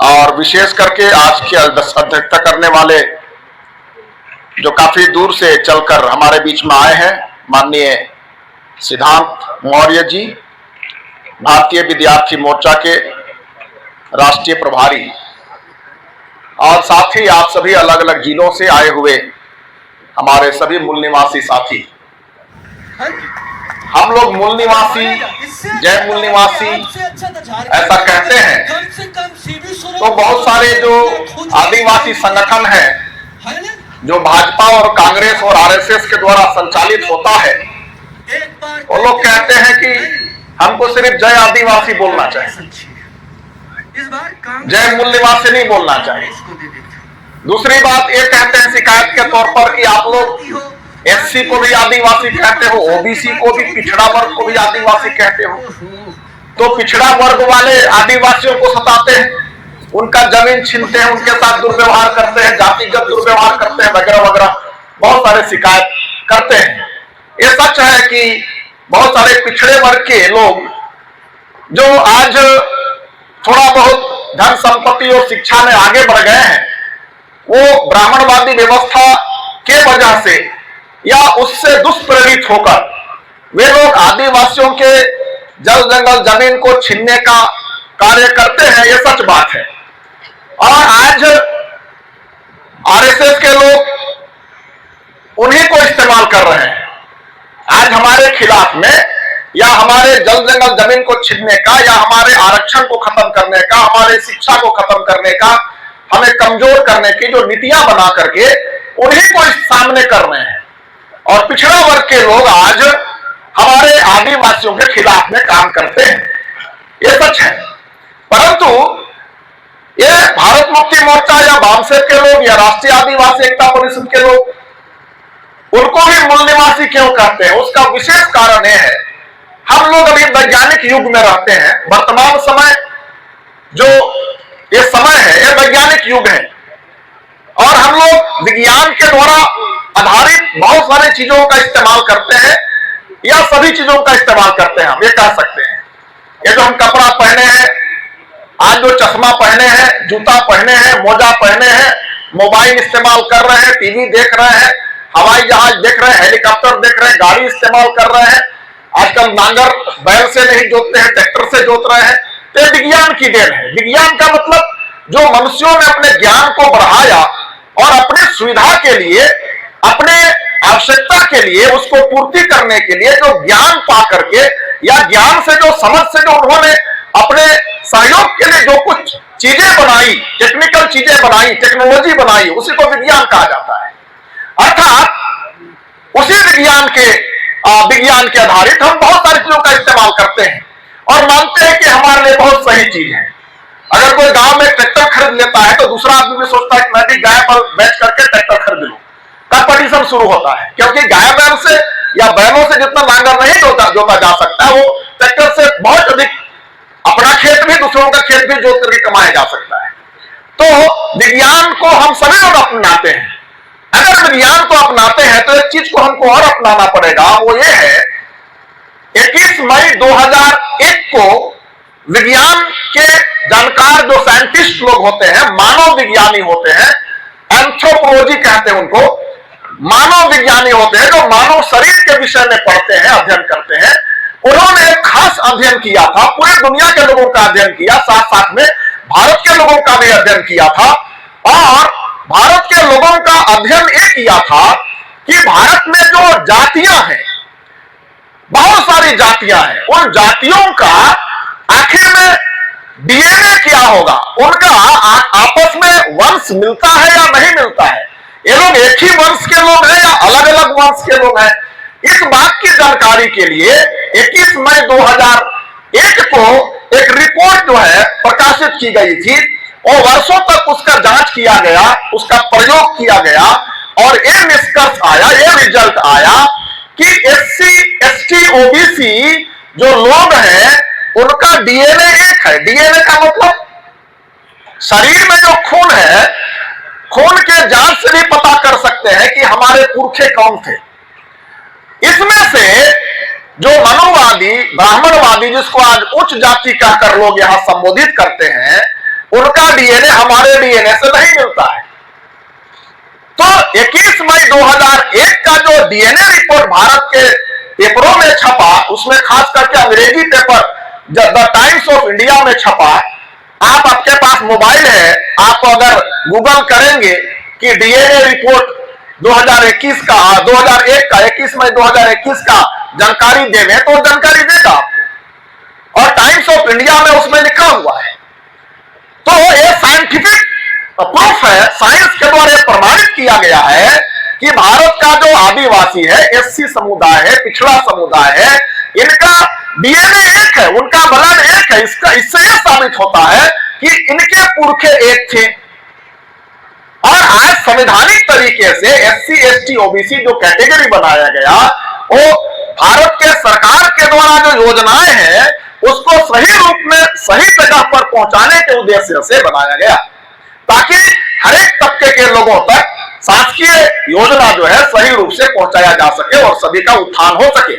और विशेष करके आज की अध्यक्षता करने वाले जो काफी दूर से चलकर हमारे बीच में आए हैं, माननीय सिद्धांत मौर्य जी, भारतीय विद्यार्थी मोर्चा के राष्ट्रीय प्रभारी, और साथ ही आप सभी अलग अलग जिलों से आए हुए हमारे सभी मूल निवासी साथी। हम लोग मूल निवासी, जय मूल निवासी ऐसा कहते हैं, तो बहुत सारे जो आदिवासी संगठन हैं जो भाजपा और कांग्रेस और आरएसएस के द्वारा संचालित होता है, वो लोग कहते हैं कि हमको सिर्फ जय आदिवासी बोलना चाहिए, जय मूल निवासी नहीं बोलना चाहिए। दूसरी बात ये कहते हैं शिकायत के तौर पर कि आप लोग एससी को भी आदिवासी कहते हो, ओबीसी को भी, पिछड़ा वर्ग को भी आदिवासी कहते हो, तो पिछड़ा वर्ग वाले आदिवासियों को सताते हैं, उनका जमीन छीनते हैं, उनके साथ दुर्व्यवहार करते हैं, जातिगत दुर्व्यवहार करते हैं, वगैरह वगैरह बहुत सारे शिकायत करते हैं। ये सच है कि बहुत सारे पिछड़े वर्ग के लोग जो आज थोड़ा बहुत धन संपत्ति और शिक्षा में आगे बढ़ गए हैं, वो ब्राह्मणवादी व्यवस्था के वजह से या उससे दुष्प्रेरित होकर वे लोग आदिवासियों के जल जंगल जमीन को छीनने का कार्य करते हैं। ये सच बात है। और आज आरएसएस के लोग उन्हीं को इस्तेमाल कर रहे हैं। आज हमारे खिलाफ में या हमारे जल जंगल जमीन को छीनने का या हमारे आरक्षण को खत्म करने का, हमारे शिक्षा को खत्म करने का, हमें कमजोर करने की जो नीतियां बना करके उन्हीं को इस सामने कर रहे हैं। और पिछड़ा वर्ग के लोग आज हमारे आदिवासियों के खिलाफ में काम करते हैं। ये सच है। परंतु ये भारत मुक्ति मोर्चा या वामसेप के लोग या राष्ट्रीय आदिवासी एकता परिषद के लोग उनको भी मूल निवासी क्यों कहते हैं, उसका विशेष कारण यह है, हम लोग अभी वैज्ञानिक युग में रहते हैं। वर्तमान समय जो ये समय है, ये वैज्ञानिक युग है और हम लोग विज्ञान के द्वारा आधारित बहुत सारी चीजों का इस्तेमाल करते हैं या सभी चीजों का इस्तेमाल करते हैं। हम ये कह सकते हैं, ये जो हम कपड़ा पहने हैं, आज जो चश्मा पहने हैं, जूता पहने हैं, मोजा पहने हैं, मोबाइल इस्तेमाल कर रहे हैं, टीवी देख रहे हैं, हवाई जहाज देख रहे हैं, हेलीकॉप्टर देख रहे हैं, गाड़ी इस्तेमाल कर रहे हैं। आजकल नांगर बैल से नहीं जोतते हैं, ट्रैक्टर से जोत रहे हैं। तो विज्ञान की देन है। विज्ञान का मतलब जो मनुष्यों ने अपने ज्ञान को बढ़ाया और अपनी सुविधा के लिए, अपने आवश्यकता के लिए, उसको पूर्ति करने के लिए जो ज्ञान पा करके या ज्ञान से जो समझ से जो उन्होंने अपने सहयोग के लिए जो कुछ चीजें बनाई, टेक्निकल चीजें बनाई, टेक्नोलॉजी बनाई, उसी को विज्ञान कहा जाता है। अर्थात उसी विज्ञान के आधारित हम बहुत सारी चीजों का इस्तेमाल करते हैं और मानते हैं कि हमारे लिए बहुत सही चीज है। अगर कोई गांव में ट्रैक्टर खरीद लेता है तो दूसरा आदमी भी सोचता है कि मैं भी गाय पर बेच करके ट्रैक्टर खरीद लूं। कंपटीशन शुरू होता है, क्योंकि गाय बैल से या बैलों से जितना नांगर नहीं जोता जा सकता है, वो ट्रैक्टर से बहुत अधिक अपना खेत भी, दूसरों का खेत भी जोत करके कमाया जा सकता है। तो विज्ञान को हम सभी लोग अपनाते हैं। अगर विज्ञान को अपनाते हैं तो एक चीज को हमको और अपनाना पड़ेगा, वो ये है 21 मई 2001 को विज्ञान के जानकार जो साइंटिस्ट लोग होते हैं, मानव विज्ञानी होते हैं, एंथ्रोपोलॉजी कहते हैं उनको, मानव विज्ञानी होते हैं जो मानव शरीर के विषय में पढ़ते हैं, अध्ययन करते हैं। उन्होंने एक खास अध्ययन किया था, पूरी दुनिया के लोगों का अध्ययन किया, साथ साथ में भारत के लोगों का भी अध्ययन किया था। और भारत के लोगों का अध्ययन ये किया था कि भारत में जो जातियां हैं, बहुत सारी जातियां हैं, उन जातियों का आखिर में डीएनए क्या होगा, उनका आपस में वंश मिलता है या नहीं मिलता है, ये लोग एक ही वंश के लोग हैं या अलग अलग वंश के लोग हैं। इस बात की जानकारी के लिए 21 मई 2001 को एक रिपोर्ट जो है प्रकाशित की गई थी और वर्षों तक उसका जांच किया गया, उसका प्रयोग किया गया और ये निष्कर्ष आया, ये रिजल्ट आया कि एससी, एसटी, ओबीसी जो लोग हैं उनका डीएनए एक है। डीएनए का मतलब शरीर में जो खून है, खून के जांच से भी पता कर सकते हैं कि हमारे पुरखे कौन थे। इसमें से जो मनुवादी, ब्राह्मणवादी, जिसको आज उच्च जाति कहकर लोग यहां संबोधित करते हैं, उनका डीएनए हमारे डीएनए से नहीं मिलता है। तो 21 मई 2001 का जो डीएनए रिपोर्ट भारत के पेपरों में छपा, उसमें खास करके अंग्रेजी paper the times of India में छपा। आप आपके पास मोबाइल है, आप अगर गूगल करेंगे कि डीएनए रिपोर्ट 2021 का 2001 का 21 मई 2021 का जानकारी देवे तो जानकारी देगा आपको, और टाइम्स ऑफ इंडिया में उसमें लिखा हुआ है। तो ये साइंटिफिक प्रूफ है, साइंस के द्वारा प्रमाणित किया गया है कि भारत का जो आदिवासी है, एससी समुदाय है, पिछड़ा समुदाय है, इनका डीएनए एक है, उनका ब्लड एक है। इससे यह साबित होता है कि इनके पुरखे एक थे। और आज संवैधानिक तरीके से एससी एसटी ओबीसी जो कैटेगरी बनाया गया, वो भारत के सरकार के द्वारा जो योजनाएं हैं उसको सही रूप में सही जगह पर पहुंचाने के उद्देश्य से बनाया गया, ताकि हर एक तबके के लोगों तक शासकीय योजना जो है सही रूप से पहुंचाया जा सके और सभी का उत्थान हो सके,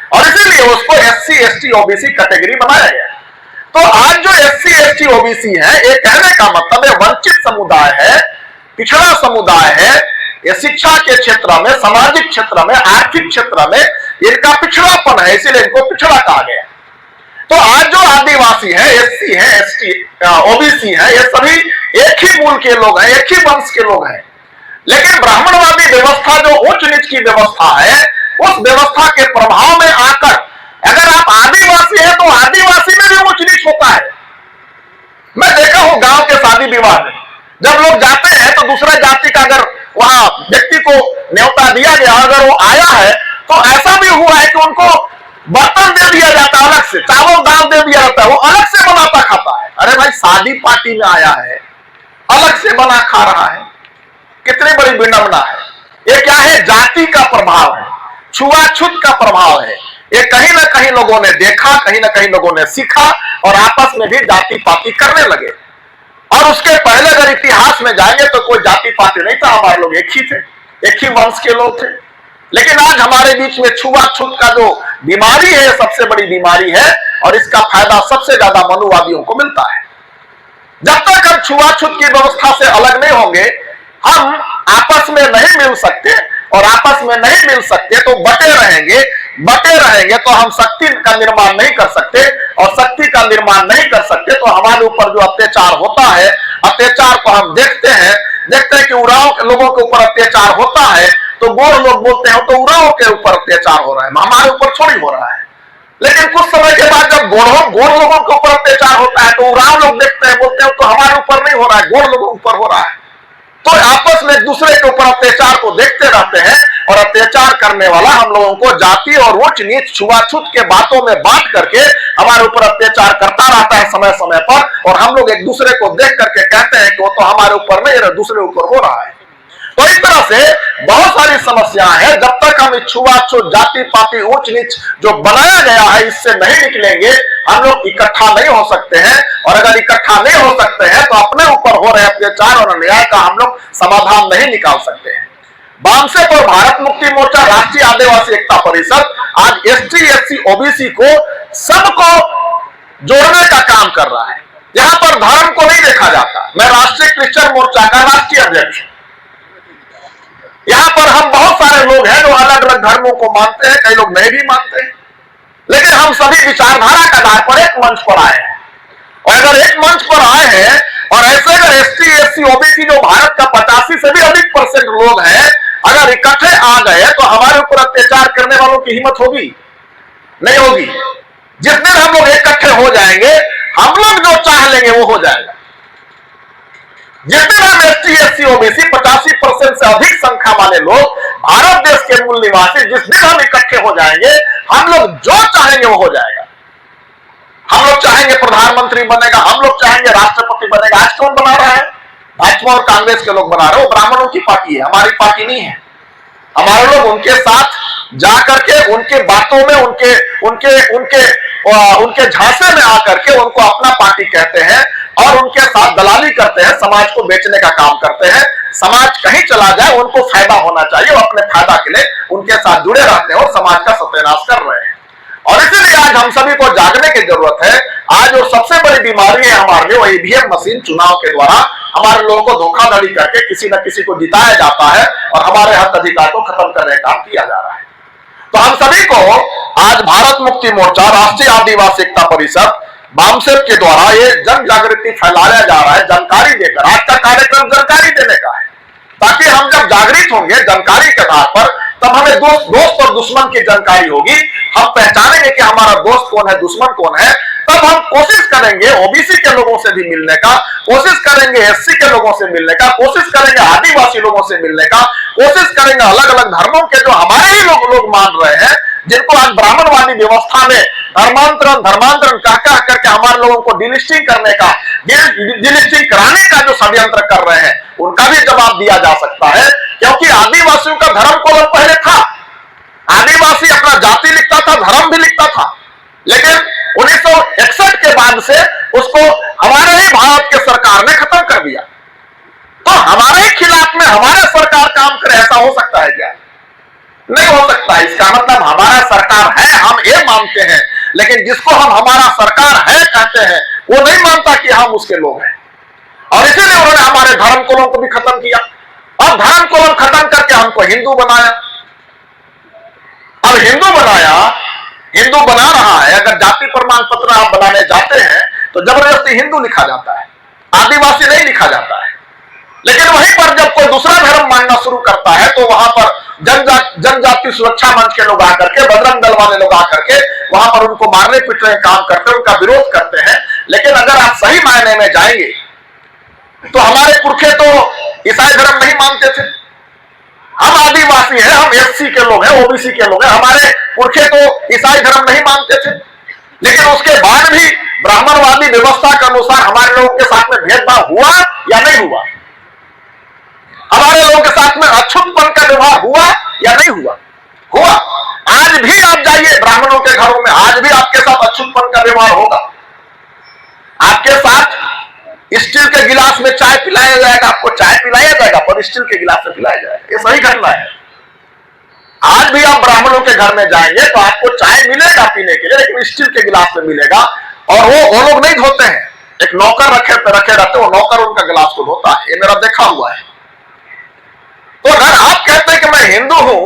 और इसीलिए उसको एससी एसटी ओबीसी कैटेगरी बनाया गया। तो आज जो एससी एसटी ओबीसी है, ये कहने का मतलब है वंचित समुदाय है, पिछड़ा समुदाय है, ये शिक्षा के क्षेत्र में, सामाजिक क्षेत्र में, आर्थिक क्षेत्र में इनका पिछड़ापन है, इसीलिए इनको पिछड़ा कहा गया। तो आज जो आदिवासी है, एससी है, एसटी ओबीसी है, ये सभी एक ही मूल के लोग हैं, एक ही वंश के लोग हैं। लेकिन ब्राह्मणवादी व्यवस्था जो उच्च नीच की व्यवस्था है, उस व्यवस्था के प्रभाव में आकर अगर आप आदिवासी हैं तो आदिवासी में भी उच्च नीच होता है। मैं देखा हूं गांव के शादी विवाह में जब लोग जाते हैं तो दूसरा जाति का अगर वहां व्यक्ति को न्योता दिया गया, अगर वो आया है तो ऐसा भी हुआ है कि उनको बर्तन दे दिया जाता है, अलग से चावल दाल दे दिया जाता है, वो अलग से बनाता खाता है। अरे भाई, शादी पार्टी में आया है, अलग से बना खा रहा है, कितनी बड़ी विडंबना है। ये क्या है? जाति का प्रभाव है, छुआछूत का प्रभाव है। ये कहीं ना कहीं लोगों ने देखा, कहीं ना कहीं लोगों ने सीखा और आपस में भी जाति पाति करने लगे। और उसके पहले अगर इतिहास में जाएंगे तो कोई जाति पाति नहीं था, हमारे लोग एक ही थे, एक ही वंश के लोग थे। लेकिन आज हमारे बीच में छुआछूत का जो बीमारी है, सबसे बड़ी बीमारी है, और इसका फायदा सबसे ज्यादा मनुवादियों को मिलता है। जब तक हम छुआछूत की व्यवस्था से अलग नहीं होंगे, हम आपस में नहीं मिल सकते, और आपस में नहीं मिल सकते तो बटे रहेंगे तो हम शक्ति का निर्माण नहीं कर सकते, और शक्ति का निर्माण नहीं कर सकते तो हमारे ऊपर जो अत्याचार होता है, अत्याचार को हम देखते हैं कि उराव लोगों के ऊपर अत्याचार होता है तो गोर लोग बोलते हैं तो उराव के ऊपर अत्याचार हो रहा है, हमारे ऊपर थोड़ी हो रहा है। लेकिन कुछ समय के बाद जब गोर लोगों के ऊपर अत्याचार होता है तो उराव लोग देखते हैं, बोलते हैं तो हमारे ऊपर नहीं हो रहा है, गोर लोगों के ऊपर हो रहा है। तो आपस में एक दूसरे के ऊपर अत्याचार को देखते रहते हैं, और अत्याचार करने वाला हम लोगों को जाति और उच्च नीच छुआछूत के बातों में बांट करके हमारे ऊपर अत्याचार करता रहता है समय समय पर, और हम लोग एक दूसरे को देख करके कहते हैं कि वो तो हमारे ऊपर नहीं, दूसरे ऊपर हो रहा है। तो इस तरह से बहुत सारी समस्याएं हैं। जब तक हम छुआछूत, जाति पाति, उच्च नीच जो बनाया गया है, इससे नहीं निकलेंगे, हम लोग इकट्ठा नहीं हो सकते हैं। और अगर इकट्ठा नहीं हो सकते हैं तो अपने ऊपर हो रहे अत्याचार और अन्याय का हम लोग समाधान नहीं निकाल सकते हैं। बामसेप और भारत मुक्ति मोर्चा, राष्ट्रीय आदिवासी एकता परिषद आज एसटी एससी ओबीसी को सबको जोड़ने का काम कर रहा है। यहां पर धर्म को नहीं देखा जाता। मैं राष्ट्रीय क्रिश्चियन मोर्चा का राष्ट्रीय अध्यक्ष हूं। यहां पर हम बहुत सारे लोग हैं जो अलग अलग धर्मों को मानते हैं, कई लोग नहीं भी मानते हैं, लेकिन हम सभी विचारधारा के आधार पर एक मंच पर आए हैं। और अगर एक मंच पर आए हैं और ऐसे अगर एसटी एससी ओबीसी जो भारत का 85 से भी अधिक % लोग हैं, अगर इकट्ठे आ गए तो हमारे ऊपर अत्याचार करने वालों की हिम्मत होगी? नहीं होगी। जिस दिन हम लोग इकट्ठे हो जाएंगे, हम लोग जो चाह लेंगे वो हो जाएगा। जिस दिन हम एसटी एससी ओबीसी 85% से अधिक संख्या वाले लोग, भारत देश के मूल निवासी, जिस दिन हम इकट्ठे हो जाएंगे, हम लोग जो चाहेंगे वो हो जाएगा। हम लोग चाहेंगे प्रधानमंत्री बनेगा, हम लोग चाहेंगे राष्ट्रपति बनेगा। आज कौन बना रहा है? भाजपा और कांग्रेस के लोग बना रहे हो। ब्राह्मणों की पार्टी है, हमारी पार्टी नहीं है। हमारे लोग उनके साथ जाकर के उनके बातों में, उनके झांसे में आकर के उनको अपना पार्टी कहते हैं और उनके साथ दलाली करते हैं, समाज को बेचने का काम करते हैं। समाज कहीं चला जाए, उनको फायदा होना चाहिए, अपने फायदा के लिए उनके साथ जुड़े रहते हैं और समाज का सत्यानाश कर रहे हैं। और इसीलिए आज हम सभी को जागने की जरूरत है। आज और सबसे बड़ी बीमारी है हमारे लिए वो ईवीएम मशीन चुनाव के द्वारा हमारे लोगों को धोखाधड़ी करके किसी न किसी को जिताया जाता है और हमारे हक अधिकार को खत्म करने का काम किया जा रहा है। तो हम सभी को आज भारत मुक्ति मोर्चा, राष्ट्रीय आदिवासी एकता परिषद, बामसेब के द्वारा ये जन जागृति फैलाया जा रहा है, जानकारी देकर। आज का कार्यक्रम जानकारी देने का है, ताकि हम जब जागृत होंगे जानकारी के आधार पर, तब हमें दोस्त और दुश्मन की जानकारी होगी। हम पहचानेंगे कि हमारा दोस्त कौन है, दुश्मन कौन है। तब हम कोशिश करेंगे ओबीसी के लोगों से भी मिलने का, कोशिश करेंगे एससी के लोगों से मिलने का, कोशिश करेंगे आदिवासी लोगों से मिलने का, कोशिश करेंगे अलग अलग धर्मों के जो हमारे ही लोग मान रहे हैं, जिनको आज ब्राह्मणवादी व्यवस्था में धर्मांतरण कह करके हमारे लोगों को डिलिस्टिंग करने का, डिलिस्टिंग कराने का जो षड्यंत्र कर रहे हैं, उनका भी जवाब दिया जा सकता है। क्योंकि आदिवासियों का धर्म कोलम पहले था, आदिवासी अपना जाति लिखता था, धर्म भी लिखता था, लेकिन 1961 के बाद से उसको हमारे ही भारत के सरकार ने खत्म कर दिया। तो हमारे खिलाफ में हमारा सरकार काम करे, ऐसा हो सकता है क्या? नहीं हो सकता। इसका मतलब हमारा सरकार है, हम ये मानते हैं, लेकिन जिसको हम हमारा सरकार है कहते हैं, वो नहीं मानता कि हम उसके लोग हैं। और इसीलिए उन्होंने हमारे धर्म कोलों को भी खत्म किया। अब धर्म कोलों खत्म करके हमको हिंदू बनाया। अब हिंदू बना रहा है। अगर जाति प्रमाण पत्र आप बनाने जाते हैं तो जबरदस्ती हिंदू लिखा जाता है, आदिवासी नहीं लिखा जाता है। लेकिन वहीं पर जब कोई दूसरा धर्म मानना शुरू करता है तो वहां पर जनजाति सुरक्षा मंच के लोग आकर के, बजरंग दल वाले लोग आकर के वहां पर उनको मारने पीटने का काम करते हैं, उनका विरोध करते हैं। लेकिन अगर आप सही मायने में जाएंगे तो हमारे पुरखे तो ईसाई धर्म नहीं मानते थे। हम आदिवासी हैं, हम एससी के लोग हैं, ओबीसी के लोग हैं, हमारे पुरखे तो ईसाई धर्म नहीं मानते थे। लेकिन उसके बाद भी ब्राह्मणवादी व्यवस्था के अनुसार हमारे लोगों के साथ में भेदभाव हुआ या नहीं हुआ? हमारे लोगों के साथ में अछूतपन का व्यवहार हुआ या नहीं हुआ? हुआ। आज भी आप जाइए ब्राह्मणों के घरों में, आज भी आपके साथ अछूतपन का व्यवहार होगा। आपके साथ स्टील के गिलास में चाय पिलाया जाएगा, आपको चाय पिलाया जाएगा, पर स्टील के गिलास में पिलाया जाएगा। ये सही घटना है। आज भी आप ब्राह्मणों के घर में जाएंगे तो आपको चाय मिलेगा पीने के लिए, लेकिन स्टील के गिलास में मिलेगा। और वो लोग नहीं धोते हैं, एक नौकर रखे रहते, वो नौकर उनका गिलास को धोता है। ये मेरा देखा हुआ है। तो अगर आप कहते हैं कि मैं हिंदू हूं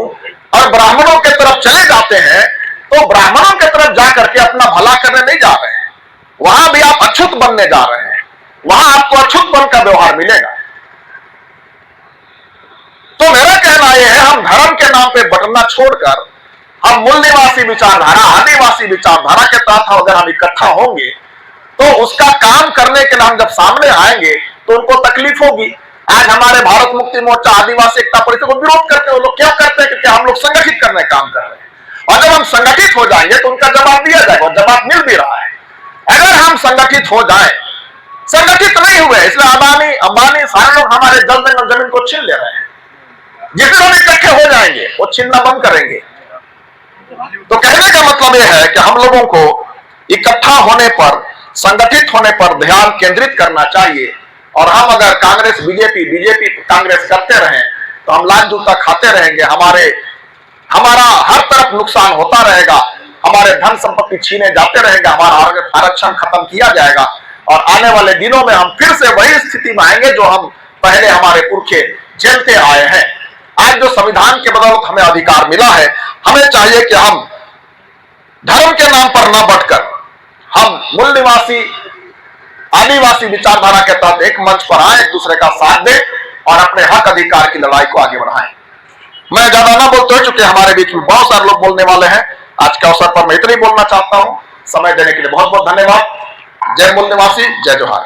और ब्राह्मणों के तरफ चले जाते हैं, तो ब्राह्मणों के तरफ जाकर के अपना भला करने नहीं जा रहे हैं, वहां भी आप अछूत बनने जा रहे हैं, वहां आपको अछूतपन का व्यवहार मिलेगा। तो मेरा कहना यह है, हम धर्म के नाम पे बंटना छोड़कर हम मूल निवासी विचारधारा, आदिवासी विचारधारा के तहत अगर हम इकट्ठा होंगे तो उसका काम करने के लिए हम जब सामने आएंगे तो उनको तकलीफ होगी। आज हमारे भारत मुक्ति मोर्चा, आदिवासी एकता परिषद को विरोध करते हैं। वो लोग क्यों करते हैं? क्योंकि हम लोग संगठित करने का काम कर रहे हैं। और जब हम संगठित हो जाएंगे तो उनका जवाब दिया जाएगा, और जवाब मिल भी रहा है। अगर हम संगठित हो जाए, संगठित नहीं हुए इसलिए अंबानी सारे लोग हमारे जमीन को छीन ले रहे हैं। जितने लोग इकट्ठे हो जाएंगे वो छीनना बंद करेंगे। तो कहने का मतलब यह है कि हम लोगों को इकट्ठा होने पर, संगठित होने पर ध्यान केंद्रित करना चाहिए। और हम अगर कांग्रेस बीजेपी कांग्रेस करते रहें तो हम लाल जूता खाते रहेंगे। हमारा हर तरफ नुकसान होता रहेगा, हमारे धन संपत्ति छीने जाते रहेंगे, हमारा आरक्षण खत्म किया जाएगा। और आने वाले दिनों में हम फिर से वही स्थिति में आएंगे जो हम पहले हमारे पुरखे झेलते आए हैं। आज जो संविधान के बदौलत हमें अधिकार मिला है, हमें चाहिए कि हम धर्म के नाम पर न बंटकर हम मूल निवासी आदिवासी विचारधारा के तहत एक मंच पर आए, एक दूसरे का साथ दें और अपने हक अधिकार की लड़ाई को आगे बढ़ाएं। मैं ज्यादा ना बोलते हुए, चूंकि हमारे बीच में बहुत सारे लोग बोलने वाले हैं, आज के अवसर पर मैं इतना ही बोलना चाहता हूं। समय देने के लिए बहुत बहुत धन्यवाद। जय मूल निवासी, जय जोहार।